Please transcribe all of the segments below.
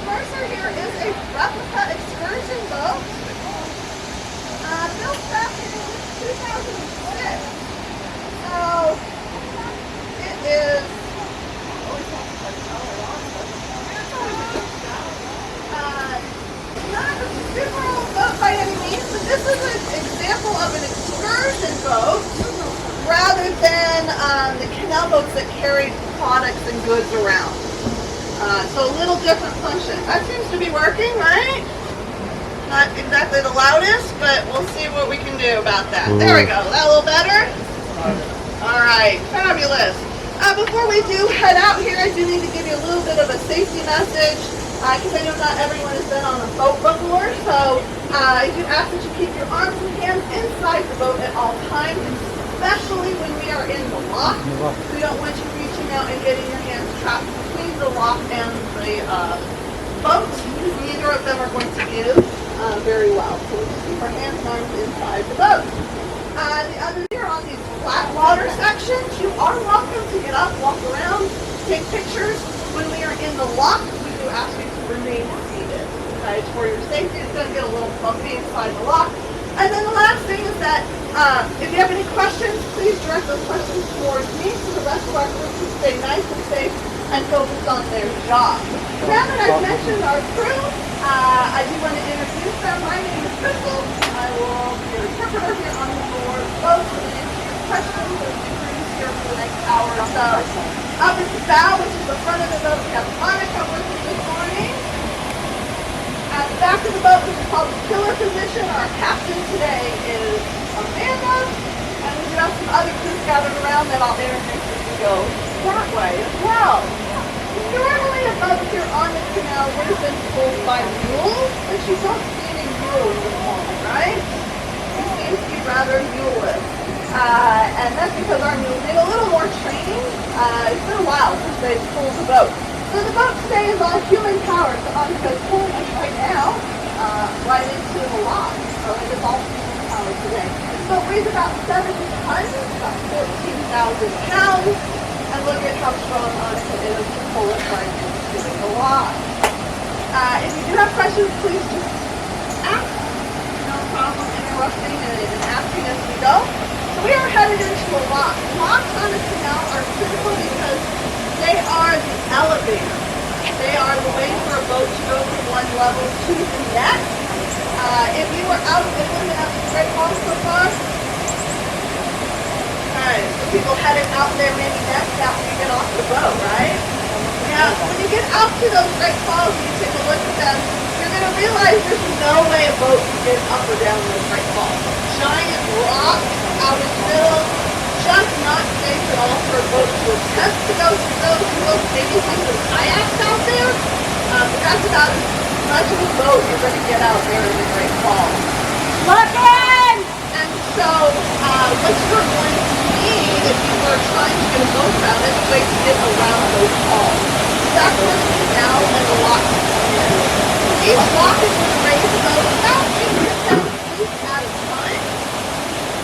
Mercer here is a replica excursion boat built back in 2006. So it is not a super old boat by any means, but this is an example of an excursion boat rather than the canal boats that carried products and goods around. So a little different function. That seems to be working, right? Not exactly the loudest, but we'll see what we can do about that. There we go. Is that a little better? All right. Fabulous. Before we do head out here, I do need to give you a little bit of a safety message because I know not everyone has been on a boat before. So I do ask that you keep your arms and hands inside the boat at all times, especially when we are in the lock. We don't want you reaching out and getting your hands trapped between the lock and the boat, because neither of them are going to give very well. So we'll just keep our hands and arms inside the boat. The other here on these flat water sections, you are welcome to get up, walk around, take pictures. When we are in the lock, we do ask you to remain seated. Okay, it's for your safety. It's going to get a little bumpy inside the lock. And then the last thing is that if you have any questions, please direct those questions towards me so the rest of our group can stay nice and safe and focused on their job. Now that I've mentioned our crew, I do want to introduce them. My name is Crystal. I will be your interpreter here on the board boat and answer your questions as we cruise here for the next hour or so. Up at the bow, which is the front of the boat, we have Monica with us this morning. At the back of the boat, which is called the tiller position, our captain today is Amanda, and we do have some other crews gathered around that I'll introduce as we go that way as well. Normally a boat here on the canal would have been pulled by mules, but you don't see any mules this morning, right? It seems to be rather muleless. And that's because our mules need a little more training. It's been a while since they've pulled the boat. So the boat today is all human powered. So Anika's pulling us right now, right into the lock. So it is all human powered today. This boat weighs about 70 tons, about 14,000 pounds. And look at how strong Anika is to pull us right into the lock. If you do have questions, please just ask. No problem interrupting and asking as we go. So we are headed into a lock. Locks on the canal are critical because they are the elevator. They are the way for a boat to go from one level to the next. If you were out looking at the Great Falls so far, so people headed out there maybe next after you get off the boat, right? Yeah, when you get out to those Great Falls and you take a look at them, you're going to realize there's no way a boat can get up or down those Great Falls. Giant rocks out in the middle, just not safe at all for a boat to attempt to go through those. You will maybe see some kayaks out there, but that's about as much of a boat you're going to get out there in the Great Falls. Look in! And so, what you're going to need if you were trying to get a boat around is a way to get around those falls. That's where the canal and the lock is. Each lock is going to raise the boat about 8 to 10 feet at a time.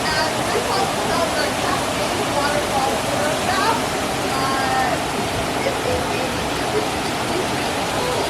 And the Great Falls themselves are cascading waterfalls that are about 50 feet to 60 feet tall.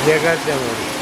Եկած եմ որ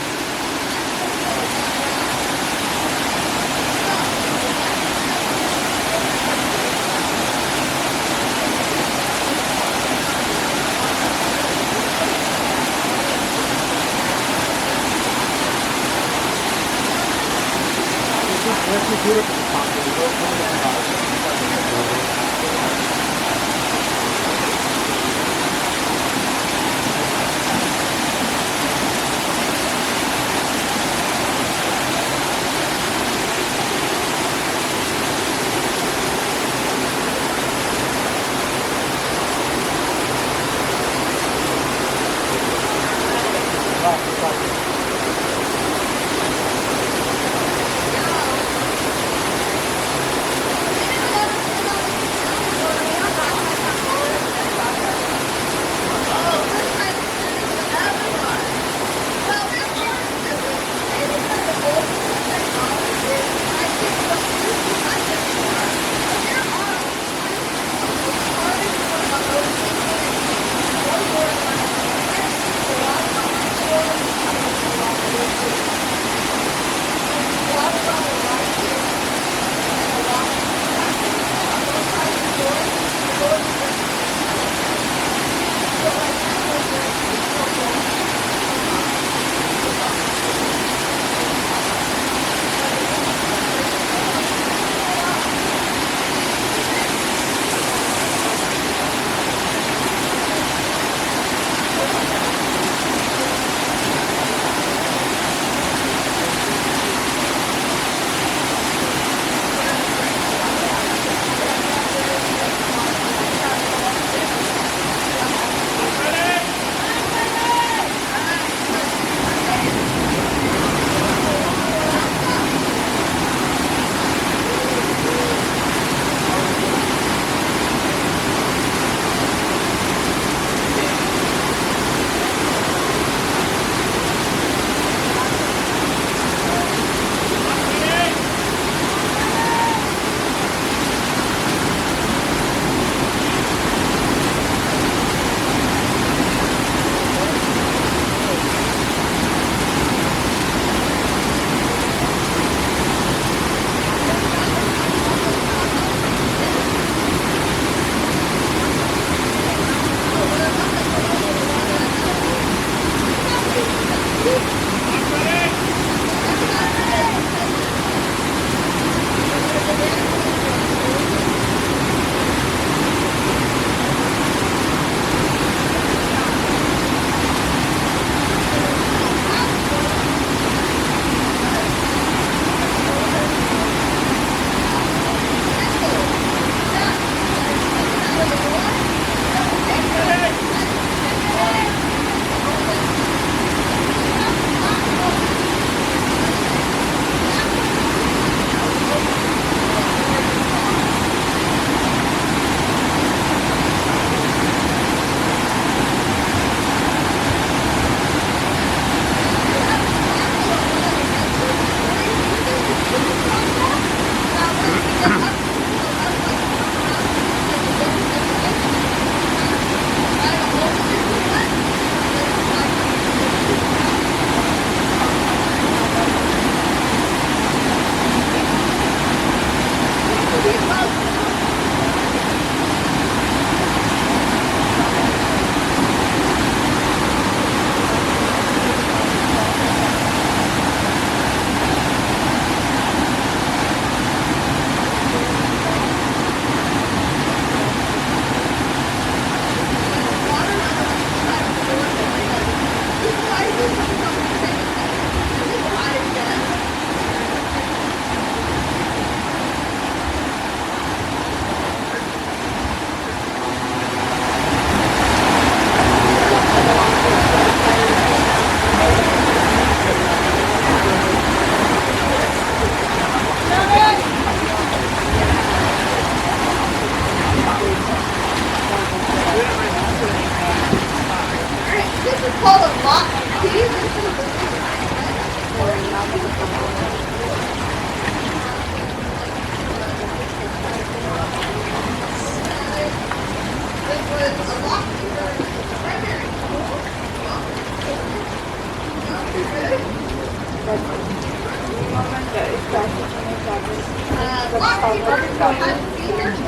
Lock keepers had to be here 24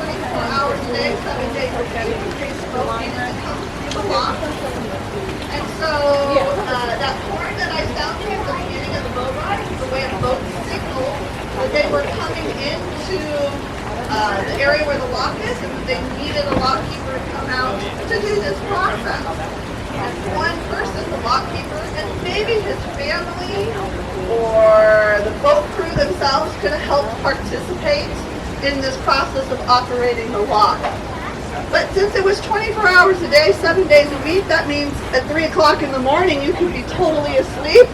hours a day, 7 days a week, in case the boat needed to come through the lock. And so that horn that I sounded at the beginning of the boat ride is the way a boat signaled that they were coming into the area where the lock is, and that they needed a lock keeper to come out to do this process. And one person, the lock keeper, and maybe his family or the boat crew themselves could have helped participate in this process of operating the lock. But since it was 24 hours a day, 7 days a week, that means at 3 o'clock in the morning you could be totally asleep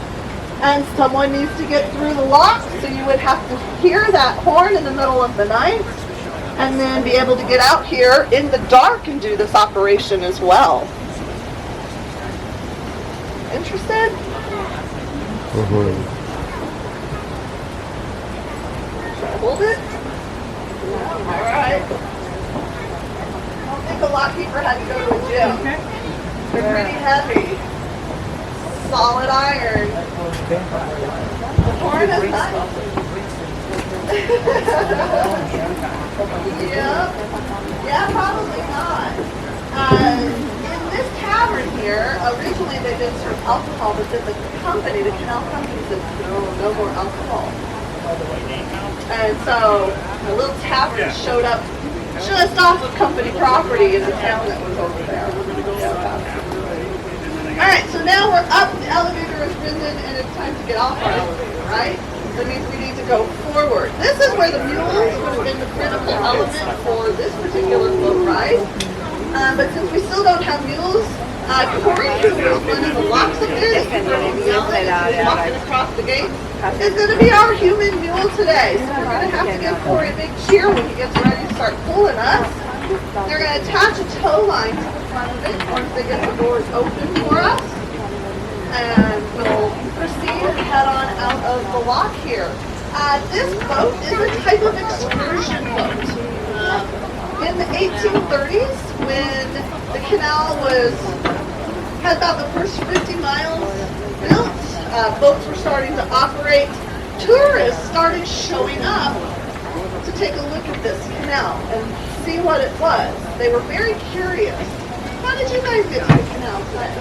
and someone needs to get through the lock, so you would have to hear that horn in the middle of the night and then be able to get out here in the dark and do this operation as well. Interested? Should I hold it? Yeah, all right. I don't think the lock keeper had to go to a gym. They're pretty heavy. Solid iron. The horn is nice. Yeah, probably not. In this tavern here, originally they did serve alcohol, but then the company, the canal company, said no more alcohol. And so a little tavern showed up just off of company property in the town that was over there. All right, so now we're up, the elevator is risen, and it's time to get off our elevator, right? That means we need to go forward. This is where the mules would have been the critical element for this particular boat ride. But since we still don't have mules, Corey, who was one of the locks up there, that people are yelling as he's walking across the gate, is going to be our human mule today. So we're going to have to give Corey a big cheer when he gets ready to start pulling us. They're going to attach a tow line to the front of it once they get the doors open for us. And we'll proceed and head on out of the lock here. This boat is a type of excursion boat. In the 1830s, when the canal had about the first 50 miles built, boats were starting to operate. Tourists started showing up to take a look at this canal and see what it was. They were very curious. How did you guys get to the canal today?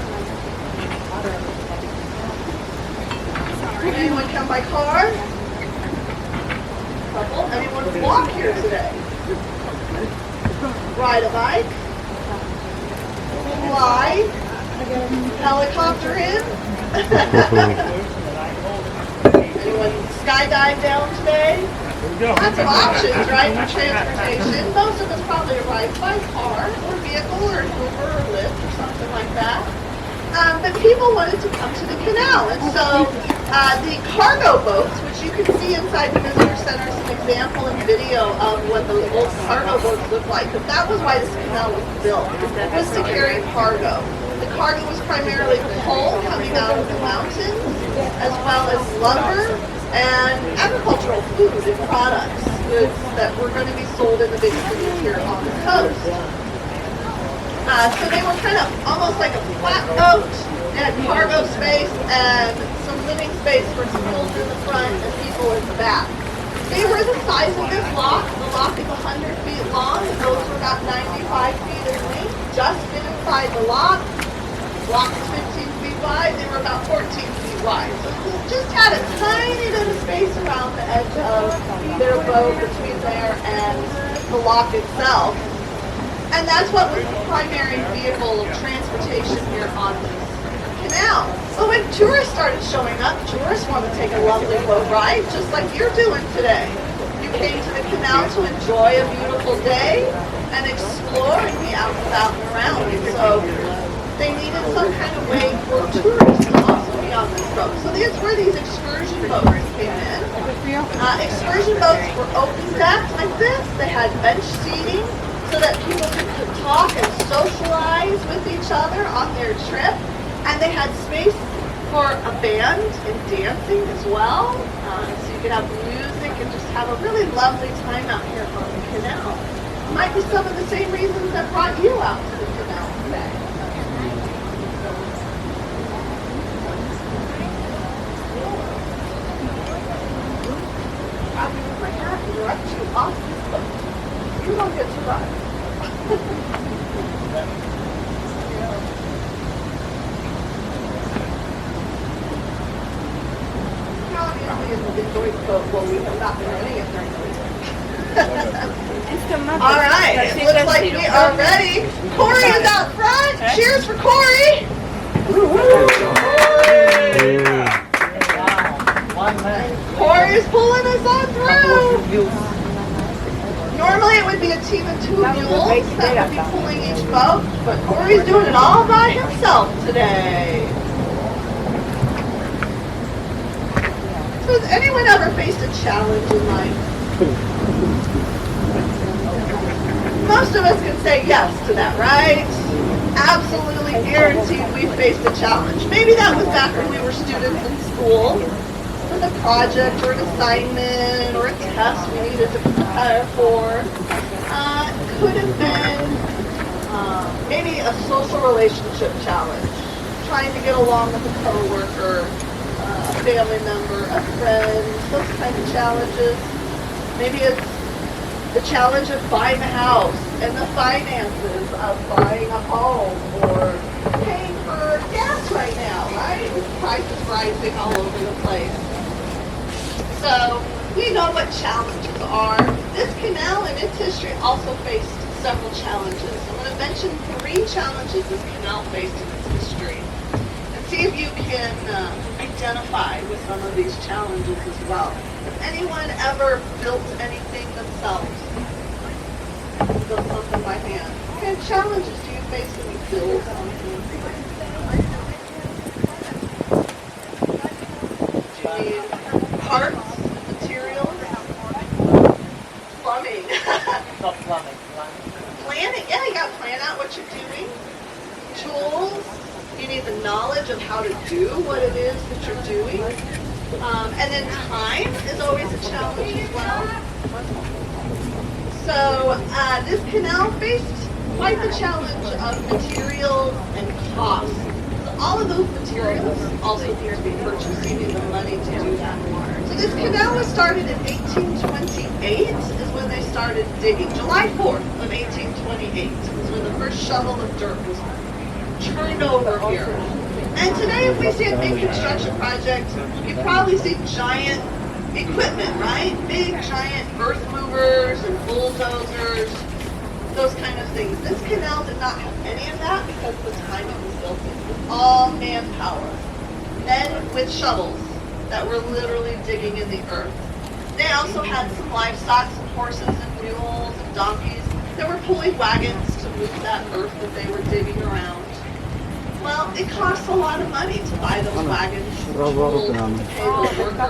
Anyone come by car? Couple. Anyone walk here today? Ride a bike? Fly? Helicopter in? Anyone skydive down today? Lots of options, right, for transportation. Most of us probably arrive by car or vehicle or an Uber or Lyft or something like that. But people wanted to come to the canal, and so the cargo boats, which you can see inside the visitor center, is an example and video of what those old cargo boats look like. But that was why this canal was built, was to carry cargo. The cargo was primarily coal coming out of the mountains, as well as lumber and agricultural food and products, goods that were going to be sold in the big cities here on the coast. So they were kind of almost like a flat boat. They had cargo space and some living space for tools in the front and people in the back. They were the size of this lock. The lock is 100 feet long. The boats were about 95 feet in length. Just inside the lock. The lock is 15 feet wide. They were about 14 feet wide. So just had a tiny bit of space around the edge of their boat between there and the lock itself. And that's what was the primary vehicle of transportation here on this canal. But when tourists started showing up, tourists want to take a lovely boat ride, just like you're doing today. You came to the canal to enjoy a beautiful day and explore and be out and about and around. And so they needed some kind of way for tourists to also be on this boat. So these were these excursion boats came in. Excursion boats were open decks like this. They had bench seating, so that people could talk and socialize with each other on their trip. And they had space for a band and dancing as well. So you could have music and just have a really lovely time out here on the canal. Might be some of the same reasons that brought you out to the canal today. Probably direct you off this boat. You don't get to ride. Obviously, in the big boys boat, well, we have not been running it during the week. All right, it looks like we are ready. Corey is out front. Cheers for Corey. Corey is pulling us on through. Normally it would be a team of 2 mules that would be pulling each boat, but Corey's doing it all by himself today. So has anyone ever faced a challenge in life? Most of us can say yes to that, right? Absolutely guaranteed we faced a challenge. Maybe that was back when we were students in school, with a project or an assignment or a test we needed to prepare for. Could have been maybe a social relationship challenge, trying to get along with a coworker, a family member, a friend, those kind of challenges. Maybe it's the challenge of buying a house and the finances of buying a home or paying for gas right now, right? With prices rising all over the place. So we know what challenges are. This canal in its history also faced several challenges. I'm going to mention 3 challenges this canal faced in its history and see if you can identify with some of these challenges as well. Has anyone ever built anything themselves? Built something by hand? What kind of challenges do you face when you build something? Do you need parts, materials, plumbing? Not plumbing. Planning, yeah, you got to plan out what you're doing. Tools, you need the knowledge of how to do what it is that you're doing. And then time is always a challenge as well. So this canal faced quite the challenge of materials and costs. So all of those materials also need to be purchased. You need the money to do that. So this canal was started in 1828 is when they started digging. July 4th of 1828 is when the first shovel of dirt was turned over here. And today if we see a big construction project, you probably see giant equipment, right? Big giant earth movers and bulldozers, those kind of things. This canal did not have any of that because of the time it was built in. It was all manpower. Men with shovels that were literally digging in the earth. They also had some livestock, some horses and mules and donkeys. There were pulling wagons to move that earth that they were digging around. Well, it costs a lot of money to buy those wagons, tools, to pay those workers.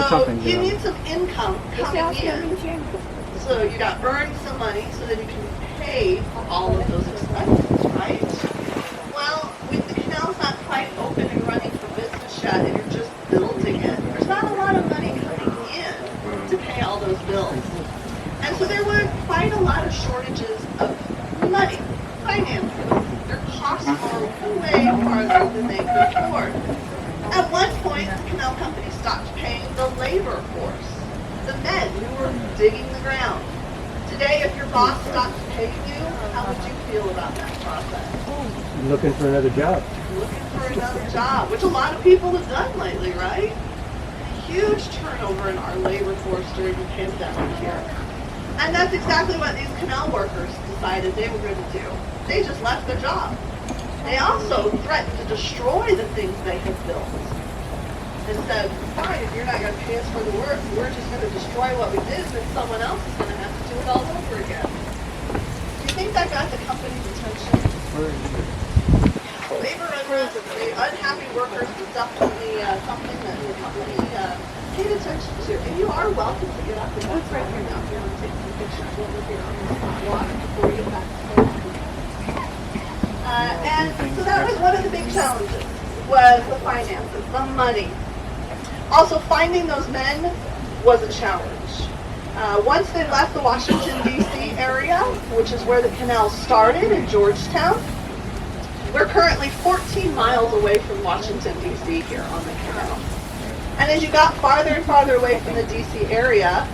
So you need some income coming in. So you got to earn some money so that you can pay for all of those expenses, right? Well, when the canal's not quite open and running for business yet and you're just building it, there's not a lot of money coming in to pay all those bills. And so there were quite a lot of shortages of money, finances. Their costs are way farther than they could afford. At one point, the canal company stopped paying the labor force, the men who were digging the ground. Today, if your boss stopped paying you, how would you feel about that process? Looking for another job. Looking for another job, which a lot of people have done lately, right? Huge turnover in our labor force during the pandemic here. And that's exactly what these canal workers decided they were going to do. They just left their job. They also threatened to destroy the things they had built. And said, fine, if you're not going to pay us for the work, we're just going to destroy what we did, and someone else is going to have to do it all over again. Do you think that got the company's attention? Labor unrest and the unhappy workers was definitely something that the company paid attention to. And you are welcome to get up and walk right here now if you want to take some pictures over here on the sidewalk before you get back to work. And so that was one of the big challenges, was the finances, the money. Also, finding those men was a challenge. Once they left the Washington, D.C. area, which is where the canal started in Georgetown, we're currently 14 miles away from Washington, D.C. here on the canal. And as you got farther and farther away from the DC area,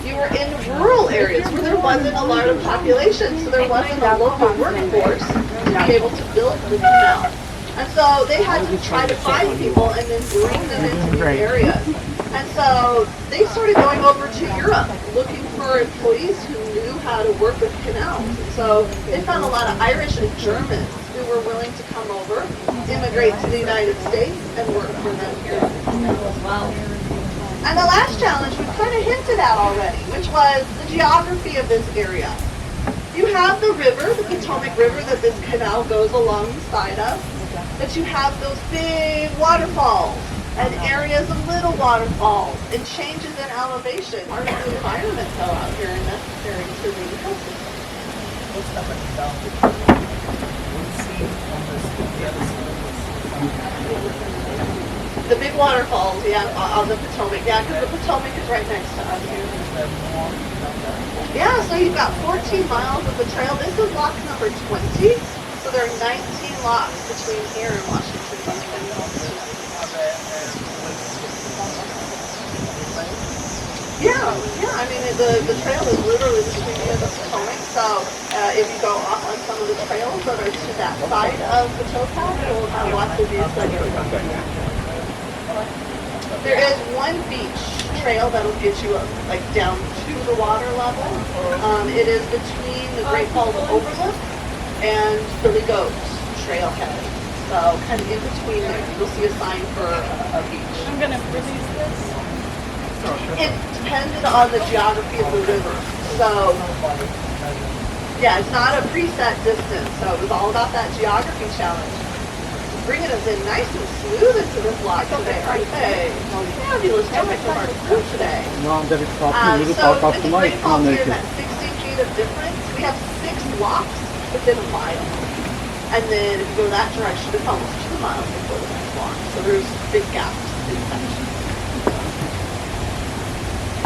you were in rural areas where there wasn't a lot of population, so there wasn't a local workforce to be able to build the canal. And so they had to try to find people and then bring them into these areas. And so they started going over to Europe looking for employees who knew how to work with canals. And so they found a lot of Irish and Germans who were willing to come over, immigrate to the United States, and work for them here in the canal as well. And the last challenge we kind of hinted at already, which was the geography of this area. You have the river, the Potomac River, that this canal goes alongside of, but you have those big waterfalls and areas of little waterfalls and changes in elevation. Part of the environment though out here and necessary to the ecosystem. The big waterfalls, yeah, on the Potomac. Yeah, because the Potomac is right next to us here. Yeah, so you've got 14 miles of the trail. This is lock number 20. So there are 19 locks between here and Washington, D.C. Yeah, I mean, the trail is literally between here and the Potomac. So if you go off on some of the trails that are to that side of the towpath, you'll have lots of views that you're There is one beach trail that'll get you like down to the water level. It is between the Great Falls Overlook and Billy Goat Trailhead. So kind of in between there, you'll see a sign for a beach. I'm gonna release this. It depended on the geography of the river. So yeah, it's not a preset distance. So it was all about that geography challenge. Bringing us in nice and smooth into this lock today, aren't they? Fabulous job from our crew today. No, that is So with the Great Falls here, that 60 feet of difference, we have 6 locks within a mile. And then if you go that direction, it's almost 2 miles before the next lock. So there's big gaps in sections.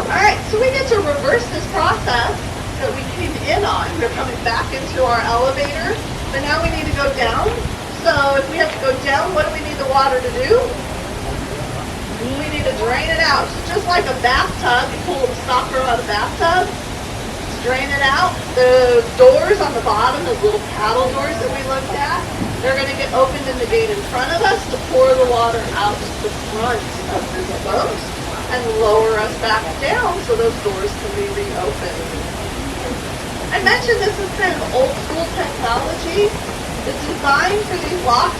Alright, so we get to reverse this process that we came in on. We're coming back into our elevator, but now we need to go down. So if we have to go down, what do we need the water to do? We need to drain it out. So just like a bathtub, you pull the stopper out of the bathtub, drain it out. The doors on the bottom, those little paddle doors that we looked at, they're going to get opened in the gate in front of us to pour the water out the front of the boat and lower us back down so those doors can be reopened. I mentioned this is kind of old school technology. The design for these locks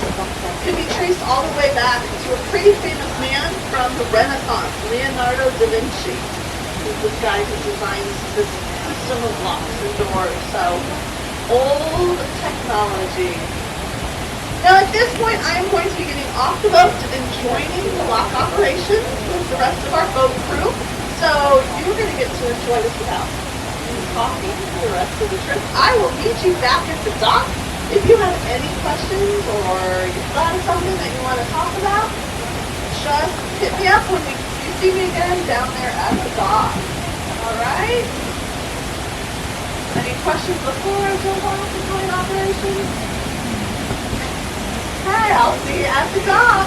can be traced all the way back to a pretty famous man from the Renaissance, Leonardo da Vinci. He's this guy who designed this system of locks and doors. So, old technology. Now at this point, I am going to be getting off the boat and joining the lock operation with the rest of our boat crew. So you're going to get to enjoy this without coffee for the rest of the trip. I will meet you back at the dock. If you have any questions or you thought of something that you want to talk about, just hit me up when you see me again down there at the dock. Alright? Any questions before I jump on to join operations? Okay, I'll see you at the dock.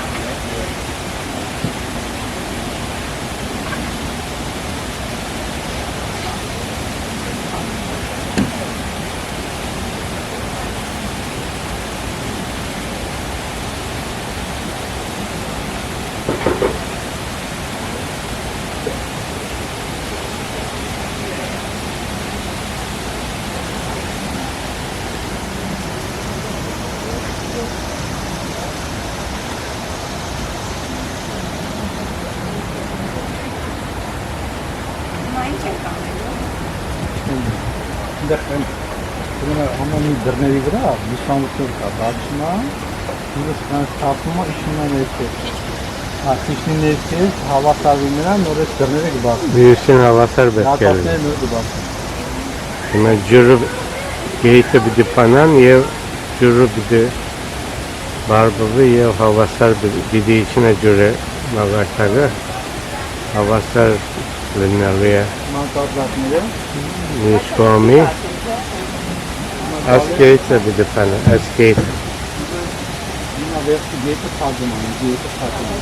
Համանի դռների վրա լուսամուտներ կա, բացում է, ինձ նրանց թափում է իշունան ներքև։ Աշիշնի ներքև հավասարվի նրան, նոր այս դռները կբացում։ Büyüsün havasar bekliyor. Նատապները նոր կբացում։ Հիմա ջուրը գեյթը պիտի պանան եւ ջուրը պիտի բարբվի եւ հավասար պիտի իջնա ջուրը մագարտակը հավասար լինելու է Մանկարդակները։ մյուս կողմի ասկեյթը պիտի պանա, ասկեյթը Հիմա վերջի գետը թագում է, գետը թագում է։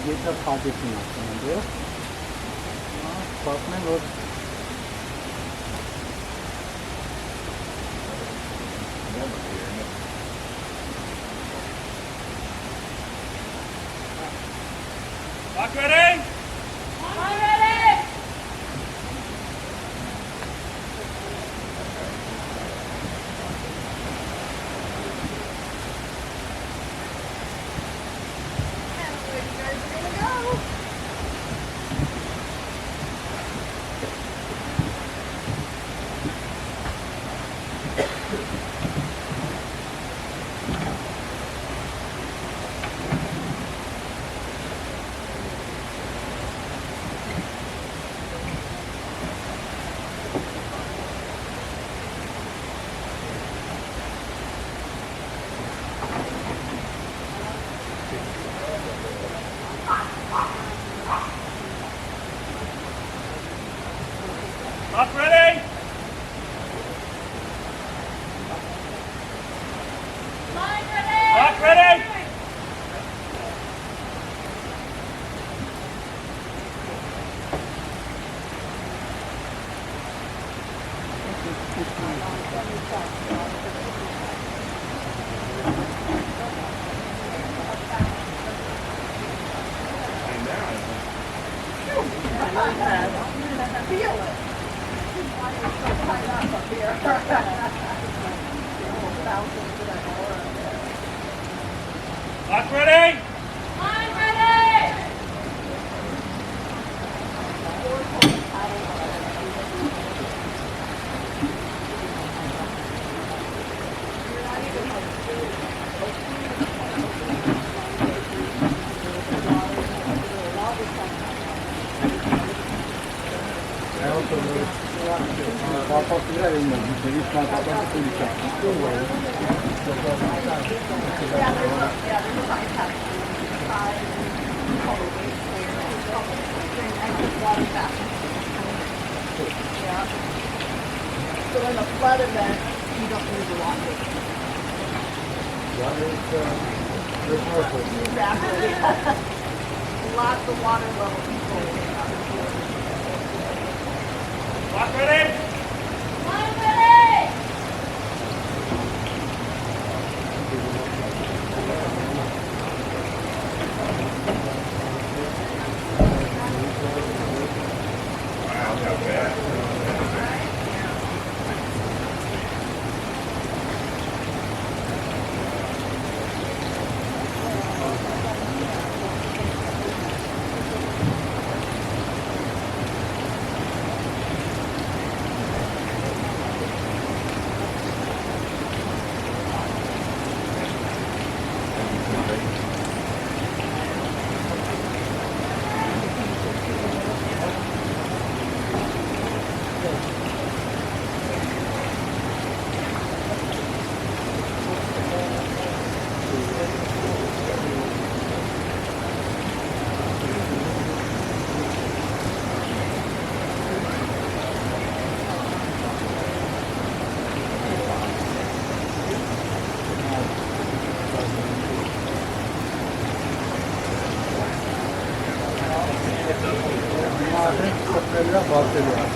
Yeter kardeşim aslında diyor. Bakmayın o Lock ready? I'm ready! Lock ready? Lock ready? Feel it. Lock ready? I'm ready! So in a flood event, you don't need to walk it. Exactly. Lots of water level control. Lock ready? I'm ready! բացելու է։